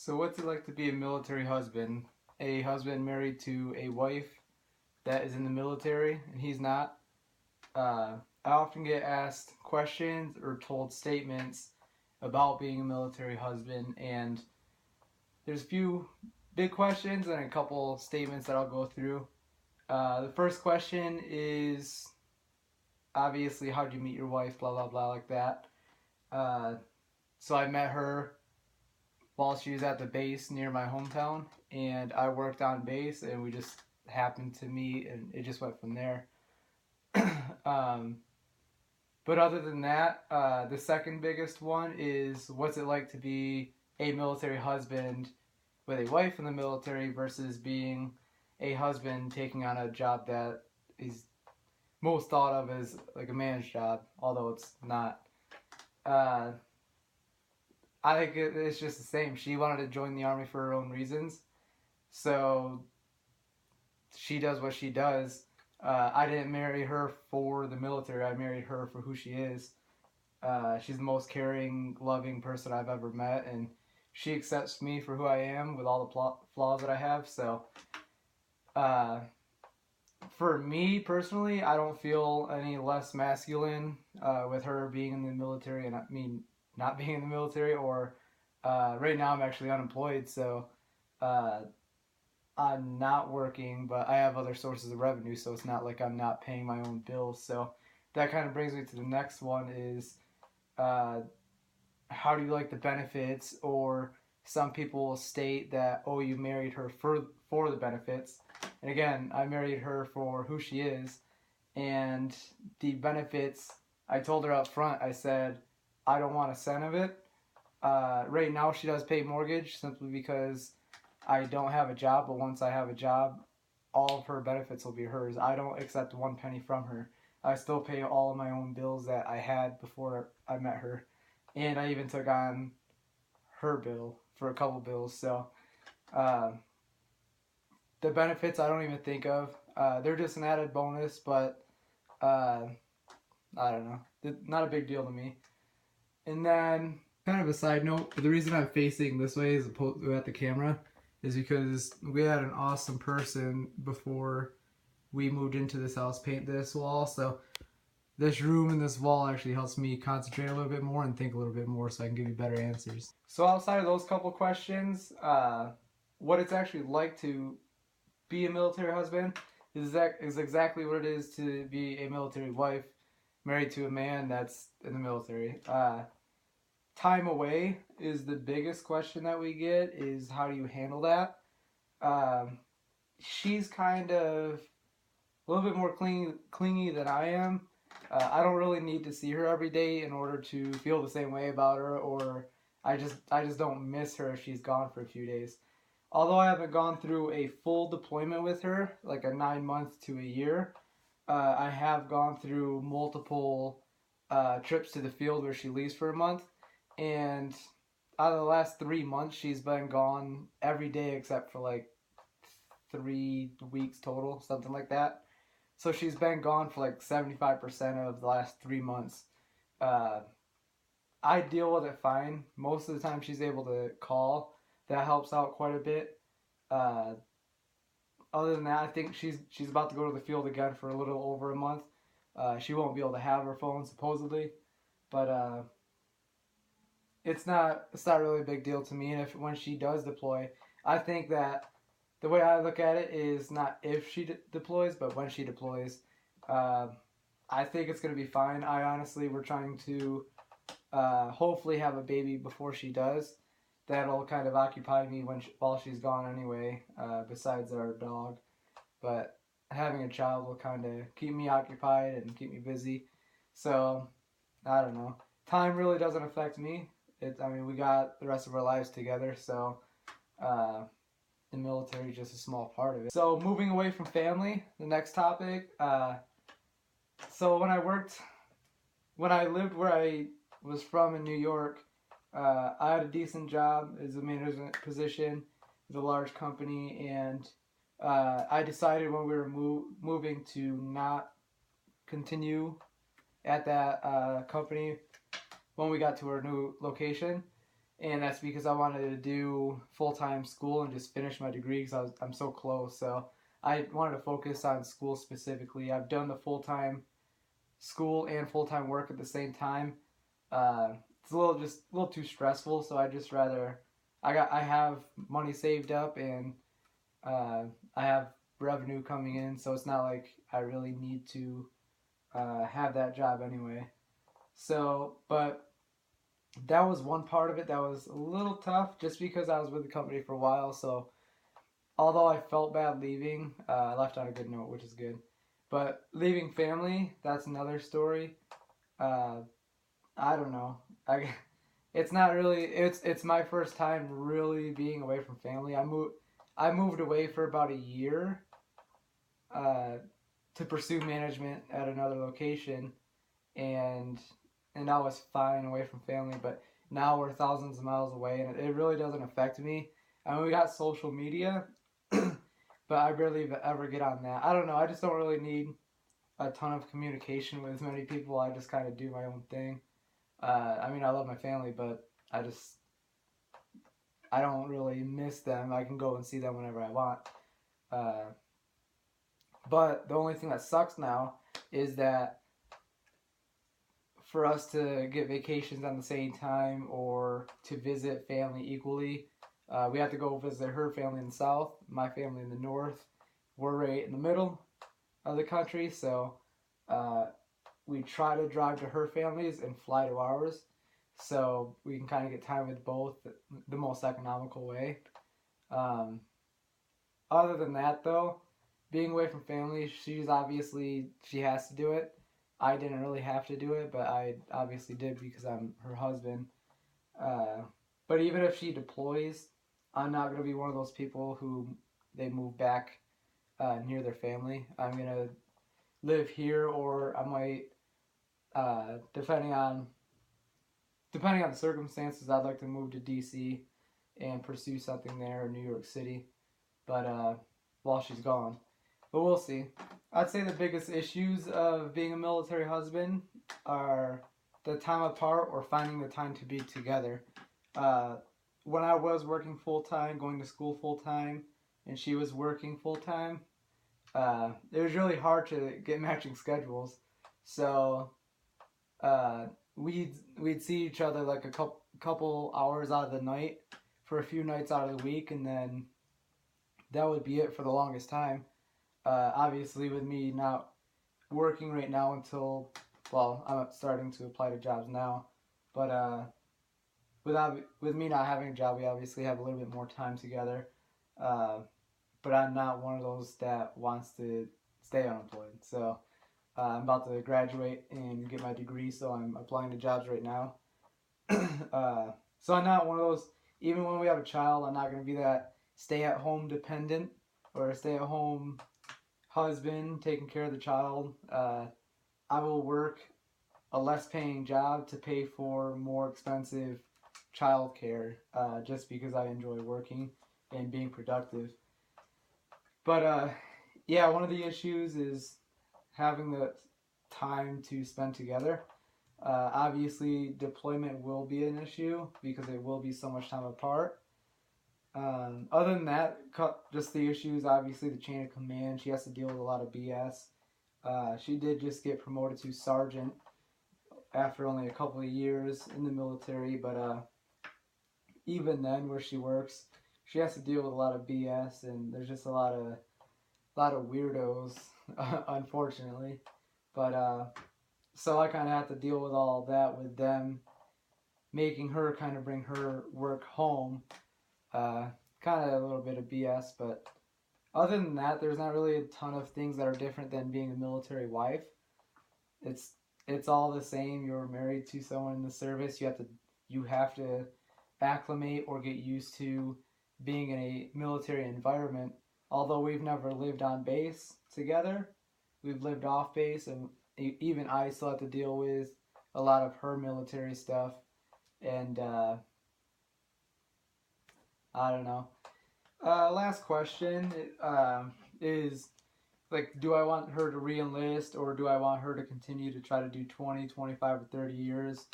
So what's it like to be a military husband? A husband married to a wife that is in the military and he's not. I often get asked questions or told statements about being a military husband, and there's a few big questions and a couple statements that I'll go through. The first question is obviously, how'd you meet your wife? Blah blah blah, like that. Uh, so I met her while she was at the base near my hometown, and I worked on base, and we just happened to meet, and it just went from there. um, but other than that, the second biggest one is what's it like to be a military husband with a wife in the military versus being a husband taking on a job that is most thought of as like a man's job, although it's not. Uh, I think it's just the same. She wanted to join the army for her own reasons, so she does what she does. I didn't marry her for the military. I married her for who she is. She's the most caring, loving person I've ever met, and she accepts me for who I am with all the flaws that I have. So, uh, for me personally, I don't feel any less masculine with her being in the military, and I mean not being in the military. Or right now, I'm actually unemployed, so uh, I'm not working, but I have other sources of revenue, so it's not like I'm not paying my own bills. So that kind of brings me to the next one: is uh, how do you like the benefits? Or some people state that, oh, you married her for the benefits. And again, I married her for who she is, and the benefits. I told her up front. I said I don't want a cent of it. Right now, she does pay mortgage simply because I don't have a job. But once I have a job, all of her benefits will be hers. I don't accept one penny from her. I still pay all of my own bills that I had before I met her, and I even took on her bill for a couple bills. So uh, the benefits I don't even think of. They're just an added bonus, but uh, I don't know. Not a big deal to me. And then, kind of a side note, but the reason I'm facing this way as opposed to at the camera is because we had an awesome person before we moved into this house paint this wall. So this room and this wall actually helps me concentrate a little bit more and think a little bit more so I can give you better answers. So outside of those couple questions, what it's actually like to be a military husband is exactly what it is to be a military wife married to a man that's in the military. Time away is the biggest question that we get, is how do you handle that? Um, she's kind of a little bit more clingy than I am. I don't really need to see her every day in order to feel the same way about her, or I just don't miss her if she's gone for a few days. Although I haven't gone through a full deployment with her, like a 9 month to a year, I have gone through multiple trips to the field where she leaves for a month, and out of the last 3 months, she's been gone every day except for like 3 weeks total, something like that. So she's been gone for like 75% of the last 3 months. Uh, I deal with it fine. Most of the time, she's able to call. That helps out quite a bit. Uh, Other than that, I think she's about to go to the field again for a little over a month. She won't be able to have her phone supposedly, but it's not really a big deal to me. And if when she does deploy, I think that the way I look at it is not if she deploys, but when she deploys. Uh, I think it's gonna be fine. I honestly, we're trying to hopefully have a baby before she does. That'll kind of occupy me while she's gone anyway. Besides our dog, but having a child will kind of keep me occupied and keep me busy. So I don't know. Time really doesn't affect me. I mean, we got the rest of our lives together, so uh, the military is just a small part of it. So moving away from family, the next topic. So when I lived where I was from in New York, I had a decent job as a management position with a large company, and I decided when we were moving to not continue at that company when we got to our new location. and that's because I wanted to do full-time school and just finish my degree because I'm so close. So I wanted to focus on school specifically. I've done the full-time school and full-time work at the same time. It's a little too stressful, so I just rather I have money saved up, and uh, I have revenue coming in, so it's not like I really need to have that job anyway. So, but that was one part of it that was a little tough, just because I was with the company for a while. So although I felt bad leaving, I left on a good note, which is good. But leaving family, that's another story. Uh, I don't know. It's not really. It's my first time really being away from family. I moved away for about a year uh, to pursue management at another location, and I was fine away from family. But now we're thousands of miles away, and it really doesn't affect me. I mean, we got social media, but I barely ever get on that. I don't know. I just don't really need a ton of communication with many people. I just kind of do my own thing. I mean, I love my family, but I don't really miss them. I can go and see them whenever I want. Uh, but the only thing that sucks now is that for us to get vacations on the same time or to visit family equally, we have to go visit her family in the south, my family in the north. We're right in the middle of the country, so uh, we try to drive to her families and fly to ours, so we can kind of get time with both the most economical way. Um, Other than that, though, being away from family, she has to do it. I didn't really have to do it, but I obviously did because I'm her husband. Uh, but even if she deploys, I'm not gonna be one of those people who they move back near their family. I'm gonna live here, or I might, uh, depending on depending on the circumstances, I'd like to move to DC and pursue something there in New York City. But while she's gone, but we'll see. I'd say the biggest issues of being a military husband are the time apart or finding the time to be together. Uh, when I was working full time, going to school full time, and she was working full time, it was really hard to get matching schedules. So uh, we'd see each other like a couple hours out of the night for a few nights out of the week, and then that would be it for the longest time. Obviously, with me not working right now until, well, I'm starting to apply to jobs now, but with me not having a job, we obviously have a little bit more time together. Uh, but I'm not one of those that wants to stay unemployed. So I'm about to graduate and get my degree, so I'm applying to jobs right now. So I'm not one of those. Even when we have a child, I'm not going to be that stay-at-home dependent or a stay-at-home husband taking care of the child. I will work a less paying job to pay for more expensive childcare, just because I enjoy working and being productive. But yeah, one of the issues is having the time to spend together. Obviously, deployment will be an issue because it will be so much time apart. Other than that, just the issues, obviously, the chain of command. She has to deal with a lot of BS. She did just get promoted to sergeant after only a couple of years in the military, but even then, where she works, she has to deal with a lot of BS, and there's just a lot of weirdos, unfortunately. But so I kind of have to deal with all that with them, making her kind of bring her work home. Uh, Kind of a little bit of BS, but other than that, there's not really a ton of things that are different than being a military wife. It's it's all the same. You're married to someone in the service. You have to acclimate or get used to being in a military environment. Although we've never lived on base together, we've lived off base, and even I still have to deal with a lot of her military stuff. And I don't know. Last question is like, do I want her to re-enlist, or do I want her to continue to try to do 20, 25, or 30 years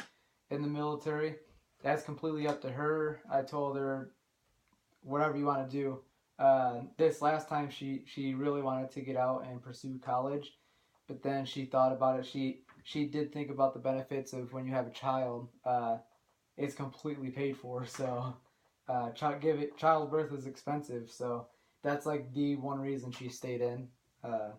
in the military? that's completely up to her. I told her whatever you want to do. This last time she really wanted to get out and pursue college, but then she thought about it. She did think about the benefits of when you have a child. It's completely paid for. So childbirth is expensive. So that's like the one reason she stayed in. Uh,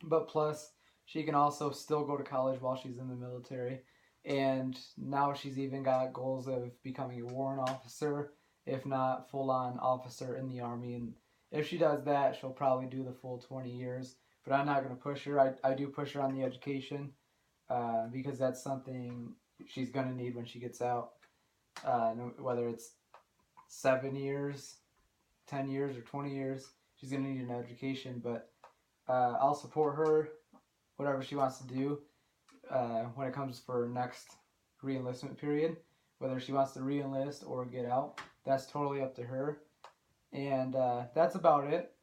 but plus, she can also still go to college while she's in the military. And now she's even got goals of becoming a warrant officer, if not full on officer in the Army. And if she does that, she'll probably do the full 20 years. But I'm not going to push her. I do push her on the education because that's something she's going to need when she gets out. Whether it's 7 years, 10 years, or 20 years, she's going to need an education. But I'll support her whatever she wants to do when it comes for next re-enlistment period. Whether she wants to re-enlist or get out, that's totally up to her. And that's about it.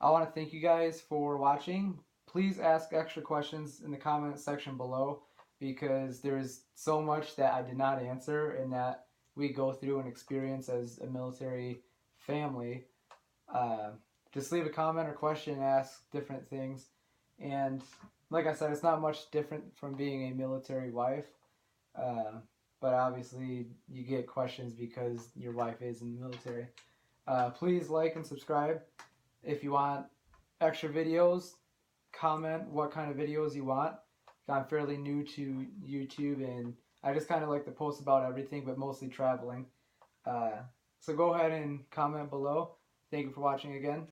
I want to thank you guys for watching. Please ask extra questions in the comment section below because there's so much that I did not answer and that we go through and experience as a military family. Uh, just leave a comment or question, ask different things. And like I said, it's not much different from being a military wife. But obviously, you get questions because your wife is in the military. Please like and subscribe. If you want extra videos, comment what kind of videos you want. I'm fairly new to YouTube and I just kind of like to post about everything, but mostly traveling. So go ahead and comment below. Thank you for watching again.